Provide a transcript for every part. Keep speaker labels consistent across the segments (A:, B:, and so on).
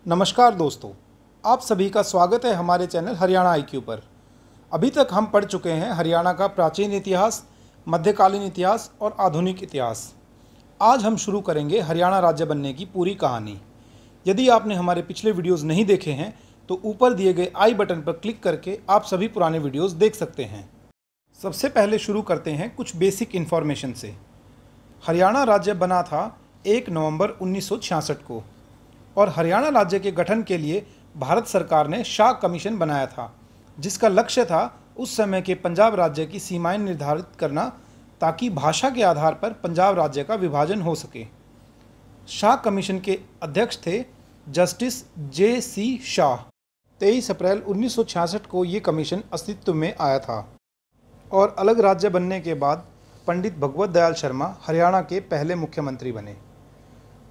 A: नमस्कार दोस्तों, आप सभी का स्वागत है हमारे चैनल हरियाणा आईक्यू पर। अभी तक हम पढ़ चुके हैं हरियाणा का प्राचीन इतिहास, मध्यकालीन इतिहास और आधुनिक इतिहास। आज हम शुरू करेंगे हरियाणा राज्य बनने की पूरी कहानी। यदि आपने हमारे पिछले वीडियोज़ नहीं देखे हैं तो ऊपर दिए गए आई बटन पर क्लिक करके आप सभी पुराने वीडियोज़ देख सकते हैं। सबसे पहले शुरू करते हैं कुछ बेसिक इन्फॉर्मेशन से। हरियाणा राज्य बना था 1 नवंबर 1966 को और हरियाणा राज्य के गठन के लिए भारत सरकार ने शाह कमीशन बनाया था, जिसका लक्ष्य था उस समय के पंजाब राज्य की सीमाएं निर्धारित करना ताकि भाषा के आधार पर पंजाब राज्य का विभाजन हो सके। शाह कमीशन के अध्यक्ष थे जस्टिस J.C. शाह। 23 अप्रैल 1966 को ये कमीशन अस्तित्व में आया था और अलग राज्य बनने के बाद पंडित भगवत दयाल शर्मा हरियाणा के पहले मुख्यमंत्री बने।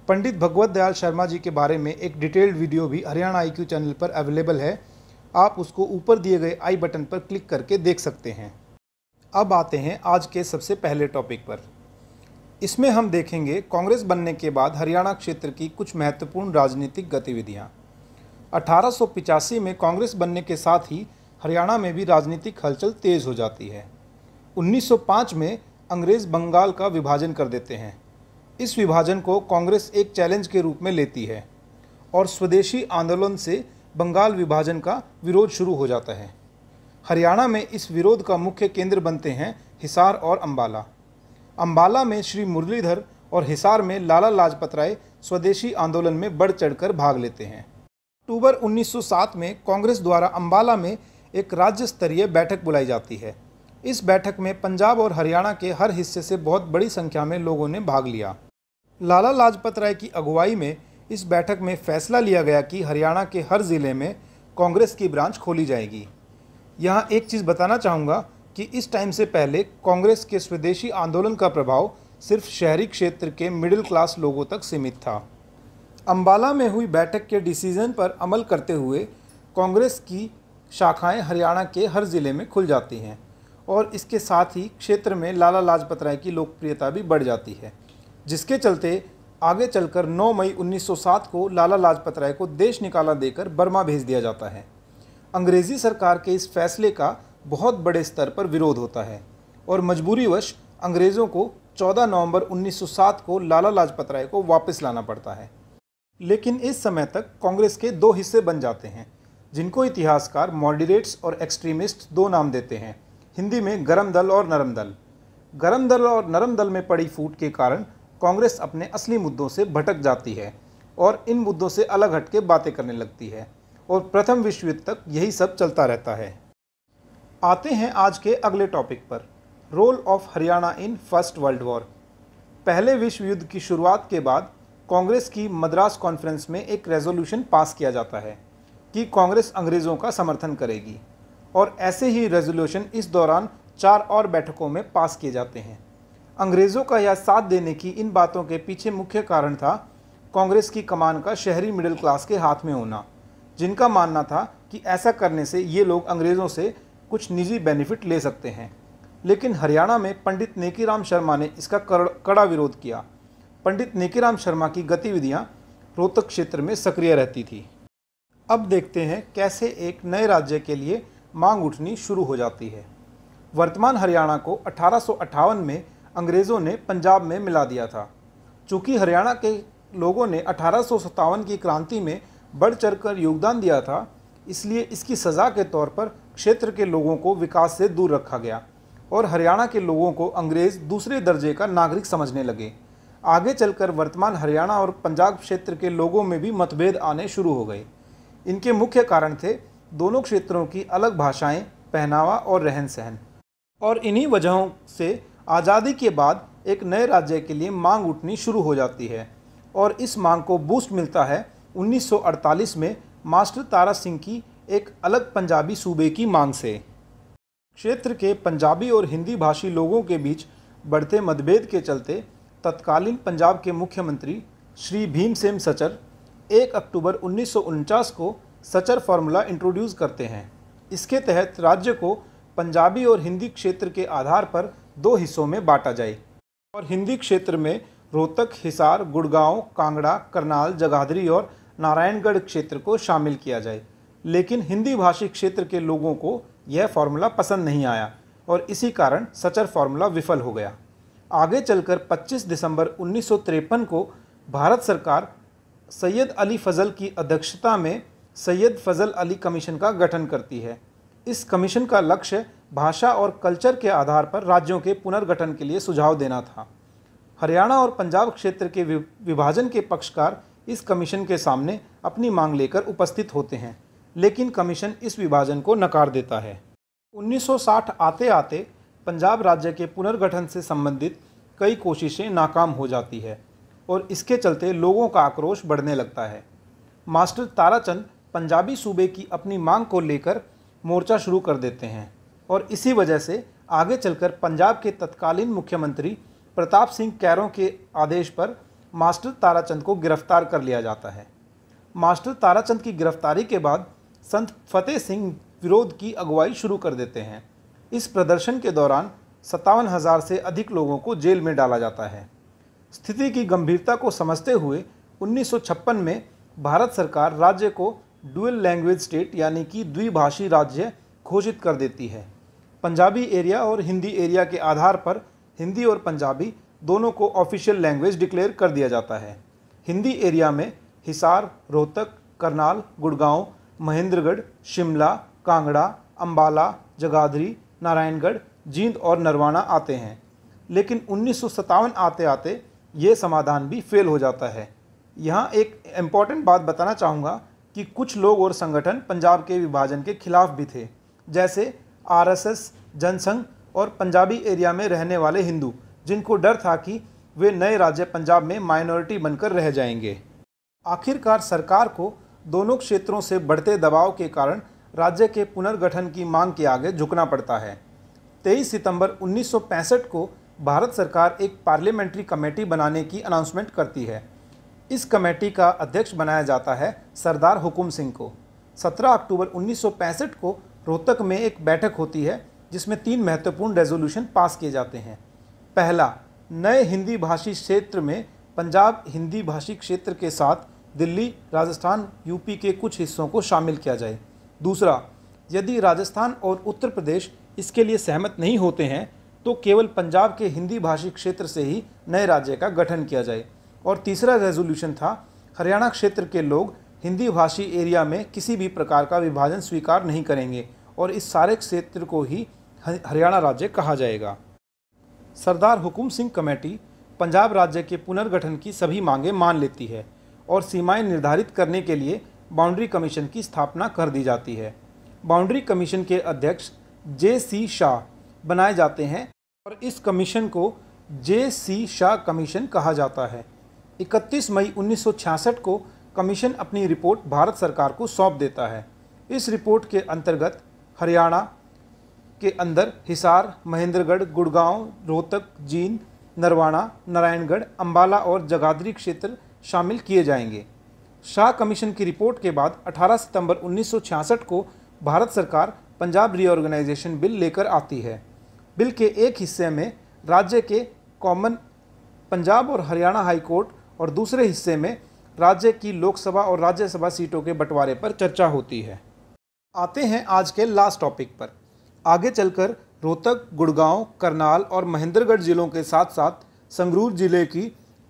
A: पंडित भगवत दयाल शर्मा जी के बारे में एक डिटेल्ड वीडियो भी हरियाणा आईक्यू चैनल पर अवेलेबल है, आप उसको ऊपर दिए गए आई बटन पर क्लिक करके देख सकते हैं। अब आते हैं आज के सबसे पहले टॉपिक पर। इसमें हम देखेंगे कांग्रेस बनने के बाद हरियाणा क्षेत्र की कुछ महत्वपूर्ण राजनीतिक गतिविधियां। 1885 में कांग्रेस बनने के साथ ही हरियाणा में भी राजनीतिक हलचल तेज हो जाती है। 1905 में अंग्रेज़ बंगाल का विभाजन कर देते हैं। इस विभाजन को कांग्रेस एक चैलेंज के रूप में लेती है और स्वदेशी आंदोलन से बंगाल विभाजन का विरोध शुरू हो जाता है। हरियाणा में इस विरोध का मुख्य केंद्र बनते हैं हिसार और अंबाला। अंबाला में श्री मुरलीधर और हिसार में लाला लाजपत राय स्वदेशी आंदोलन में बढ़ चढ़कर भाग लेते हैं। अक्टूबर 1907 में कांग्रेस द्वारा अंबाला में एक राज्य स्तरीय बैठक बुलाई जाती है। इस बैठक में पंजाब और हरियाणा के हर हिस्से से बहुत बड़ी संख्या में लोगों ने भाग लिया। लाला लाजपत राय की अगुवाई में इस बैठक में फैसला लिया गया कि हरियाणा के हर ज़िले में कांग्रेस की ब्रांच खोली जाएगी। यहाँ एक चीज़ बताना चाहूँगा कि इस टाइम से पहले कांग्रेस के स्वदेशी आंदोलन का प्रभाव सिर्फ शहरी क्षेत्र के मिडिल क्लास लोगों तक सीमित था। अंबाला में हुई बैठक के डिसीजन पर अमल करते हुए कांग्रेस की शाखाएँ हरियाणा के हर ज़िले में खुल जाती हैं और इसके साथ ही क्षेत्र में लाला लाजपत राय की लोकप्रियता भी बढ़ जाती है, जिसके चलते आगे चलकर 9 मई 1907 को लाला लाजपत राय को देश निकाला देकर बर्मा भेज दिया जाता है। अंग्रेज़ी सरकार के इस फैसले का बहुत बड़े स्तर पर विरोध होता है और मजबूरीवश अंग्रेज़ों को 14 नवंबर 1907 को लाला लाजपत राय को वापस लाना पड़ता है। लेकिन इस समय तक कांग्रेस के 2 हिस्से बन जाते हैं, जिनको इतिहासकार मॉडरेट्स और एक्सट्रीमिस्ट 2 नाम देते हैं। हिंदी में गरम दल और नरम दल। गरम दल और नरम दल में पड़ी फूट के कारण कांग्रेस अपने असली मुद्दों से भटक जाती है और इन मुद्दों से अलग हट के बातें करने लगती है और प्रथम विश्व युद्ध तक यही सब चलता रहता है। आते हैं आज के अगले टॉपिक पर, role of Haryana in first world war. पहले विश्व युद्ध की शुरुआत के बाद कांग्रेस की मद्रास कॉन्फ्रेंस में एक रेजोल्यूशन पास किया जाता है कि कांग्रेस अंग्रेज़ों का समर्थन करेगी और ऐसे ही रेजोल्यूशन इस दौरान 4 और बैठकों में पास किए जाते हैं। अंग्रेज़ों का यह साथ देने की इन बातों के पीछे मुख्य कारण था कांग्रेस की कमान का शहरी मिडिल क्लास के हाथ में होना, जिनका मानना था कि ऐसा करने से ये लोग अंग्रेज़ों से कुछ निजी बेनिफिट ले सकते हैं। लेकिन हरियाणा में पंडित नेकीराम शर्मा ने इसका कड़ा विरोध किया। पंडित नेकीराम शर्मा की गतिविधियाँ रोहतक क्षेत्र में सक्रिय रहती थी। अब देखते हैं कैसे एक नए राज्य के लिए मांग उठनी शुरू हो जाती है। वर्तमान हरियाणा को 1858 में अंग्रेज़ों ने पंजाब में मिला दिया था। चूँकि हरियाणा के लोगों ने 1857 की क्रांति में बढ़ चढ़कर योगदान दिया था, इसलिए इसकी सज़ा के तौर पर क्षेत्र के लोगों को विकास से दूर रखा गया और हरियाणा के लोगों को अंग्रेज़ दूसरे दर्जे का नागरिक समझने लगे। आगे चलकर वर्तमान हरियाणा और पंजाब क्षेत्र के लोगों में भी मतभेद आने शुरू हो गए। इनके मुख्य कारण थे दोनों क्षेत्रों की अलग भाषाएं, पहनावा और रहन सहन। और इन्हीं वजहों से आज़ादी के बाद एक नए राज्य के लिए मांग उठनी शुरू हो जाती है और इस मांग को बूस्ट मिलता है 1948 में मास्टर तारा सिंह की एक अलग पंजाबी सूबे की मांग से। क्षेत्र के पंजाबी और हिंदी भाषी लोगों के बीच बढ़ते मतभेद के चलते तत्कालीन पंजाब के मुख्यमंत्री श्री भीमसेन सचर 1 अक्टूबर 1949 को सचर फार्मूला इंट्रोड्यूस करते हैं। इसके तहत राज्य को पंजाबी और हिंदी क्षेत्र के आधार पर 2 हिस्सों में बांटा जाए और हिंदी क्षेत्र में रोहतक, हिसार, गुड़गांव, कांगड़ा, करनाल, जगाधरी और नारायणगढ़ क्षेत्र को शामिल किया जाए, लेकिन हिंदी भाषी क्षेत्र के लोगों को यह फार्मूला पसंद नहीं आया और इसी कारण सचर फार्मूला विफल हो गया। आगे चलकर 25 दिसंबर 1953 को भारत सरकार सैयद अली फजल की अध्यक्षता में सैयद फजल अली कमीशन का गठन करती है। इस कमीशन का लक्ष्य भाषा और कल्चर के आधार पर राज्यों के पुनर्गठन के लिए सुझाव देना था। हरियाणा और पंजाब क्षेत्र के विभाजन के पक्षकार इस कमीशन के सामने अपनी मांग लेकर उपस्थित होते हैं, लेकिन कमीशन इस विभाजन को नकार देता है। 1960 आते आते पंजाब राज्य के पुनर्गठन से संबंधित कई कोशिशें नाकाम हो जाती है और इसके चलते लोगों का आक्रोश बढ़ने लगता है। मास्टर ताराचंद पंजाबी सूबे की अपनी मांग को लेकर मोर्चा शुरू कर देते हैं और इसी वजह से आगे चलकर पंजाब के तत्कालीन मुख्यमंत्री प्रताप सिंह कैरों के आदेश पर मास्टर ताराचंद को गिरफ्तार कर लिया जाता है। मास्टर ताराचंद की गिरफ्तारी के बाद संत फतेह सिंह विरोध की अगुवाई शुरू कर देते हैं। इस प्रदर्शन के दौरान 57,000 से अधिक लोगों को जेल में डाला जाता है। स्थिति की गंभीरता को समझते हुए 1956 में भारत सरकार राज्य को डुअल लैंग्वेज स्टेट यानी कि द्विभाषी राज्य घोषित कर देती है। पंजाबी एरिया और हिंदी एरिया के आधार पर हिंदी और पंजाबी दोनों को ऑफिशियल लैंग्वेज डिक्लेयर कर दिया जाता है। हिंदी एरिया में हिसार, रोहतक, करनाल, गुड़गांव, महेंद्रगढ़, शिमला, कांगड़ा, अंबाला, जगाधरी, नारायणगढ़, जींद और नरवाना आते हैं, लेकिन 1957 आते आते ये समाधान भी फेल हो जाता है। यहाँ एक इम्पॉर्टेंट बात बताना चाहूँगा कि कुछ लोग और संगठन पंजाब के विभाजन के खिलाफ भी थे, जैसे आरएसएस, जनसंघ और पंजाबी एरिया में रहने वाले हिंदू, जिनको डर था कि वे नए राज्य पंजाब में माइनॉरिटी बनकर रह जाएंगे। आखिरकार सरकार को दोनों क्षेत्रों से बढ़ते दबाव के कारण राज्य के पुनर्गठन की मांग के आगे झुकना पड़ता है। 23 सितंबर 1965 को भारत सरकार एक पार्लियामेंट्री कमेटी बनाने की अनाउंसमेंट करती है। इस कमेटी का अध्यक्ष बनाया जाता है सरदार हुकुम सिंह को। 17 अक्टूबर 1965 को रोहतक में एक बैठक होती है जिसमें 3 महत्वपूर्ण रेजोल्यूशन पास किए जाते हैं। पहला, नए हिंदी भाषी क्षेत्र में पंजाब हिंदी भाषी क्षेत्र के साथ दिल्ली, राजस्थान, यूपी के कुछ हिस्सों को शामिल किया जाए। दूसरा, यदि राजस्थान और उत्तर प्रदेश इसके लिए सहमत नहीं होते हैं तो केवल पंजाब के हिंदी भाषी क्षेत्र से ही नए राज्य का गठन किया जाए। और तीसरा रेजोल्यूशन था, हरियाणा क्षेत्र के लोग हिंदी भाषी एरिया में किसी भी प्रकार का विभाजन स्वीकार नहीं करेंगे और इस सारे क्षेत्र को ही हरियाणा राज्य कहा जाएगा। सरदार हुकुम सिंह कमेटी पंजाब राज्य के पुनर्गठन की सभी मांगें मान लेती है और सीमाएं निर्धारित करने के लिए बाउंड्री कमीशन की स्थापना कर दी जाती है। बाउंड्री कमीशन के अध्यक्ष जे.सी. शाह बनाए जाते हैं और इस कमीशन को जे.सी. शाह कमीशन कहा जाता है। 31 मई 1966 को कमीशन अपनी रिपोर्ट भारत सरकार को सौंप देता है। इस रिपोर्ट के अंतर्गत हरियाणा के अंदर हिसार, महेंद्रगढ़, गुड़गांव, रोहतक, जींद, नरवाना, नारायणगढ़, अंबाला और जगाधरी क्षेत्र शामिल किए जाएंगे। शाह कमीशन की रिपोर्ट के बाद 18 सितंबर 1966 को भारत सरकार पंजाब रीऑर्गेनाइजेशन बिल लेकर आती है। बिल के एक हिस्से में राज्य के कॉमन पंजाब और हरियाणा हाई कोर्ट और दूसरे हिस्से में राज्य की लोकसभा और राज्यसभा सीटों के बंटवारे पर चर्चा होती है। आते हैं आज के लास्ट टॉपिक पर। आगे चलकर रोहतक, गुड़गांव, करनाल और महेंद्रगढ़ जिलों के साथ साथ संगरूर जिले की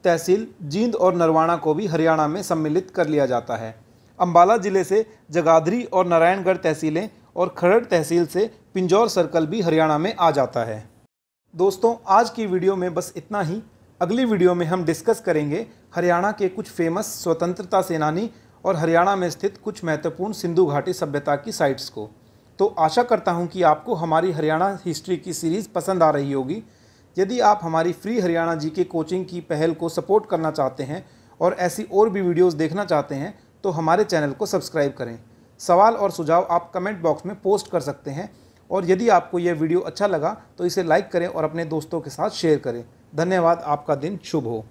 A: तहसील जींद और नरवाना को भी हरियाणा में सम्मिलित कर लिया जाता है। अंबाला जिले से जगाधरी और नारायणगढ़ तहसीलें और खरड़ तहसील से पिंजौर सर्कल भी हरियाणा में आ जाता है। दोस्तों, आज की वीडियो में बस इतना ही। अगली वीडियो में हम डिस्कस करेंगे हरियाणा के कुछ फेमस स्वतंत्रता सेनानी और हरियाणा में स्थित कुछ महत्वपूर्ण सिंधु घाटी सभ्यता की साइट्स को। तो आशा करता हूं कि आपको हमारी हरियाणा हिस्ट्री की सीरीज़ पसंद आ रही होगी। यदि आप हमारी फ्री हरियाणा जीके कोचिंग की पहल को सपोर्ट करना चाहते हैं और ऐसी और भी वीडियोस देखना चाहते हैं तो हमारे चैनल को सब्सक्राइब करें। सवाल और सुझाव आप कमेंट बॉक्स में पोस्ट कर सकते हैं और यदि आपको यह वीडियो अच्छा लगा तो इसे लाइक करें और अपने दोस्तों के साथ शेयर करें। धन्यवाद। आपका दिन शुभ हो।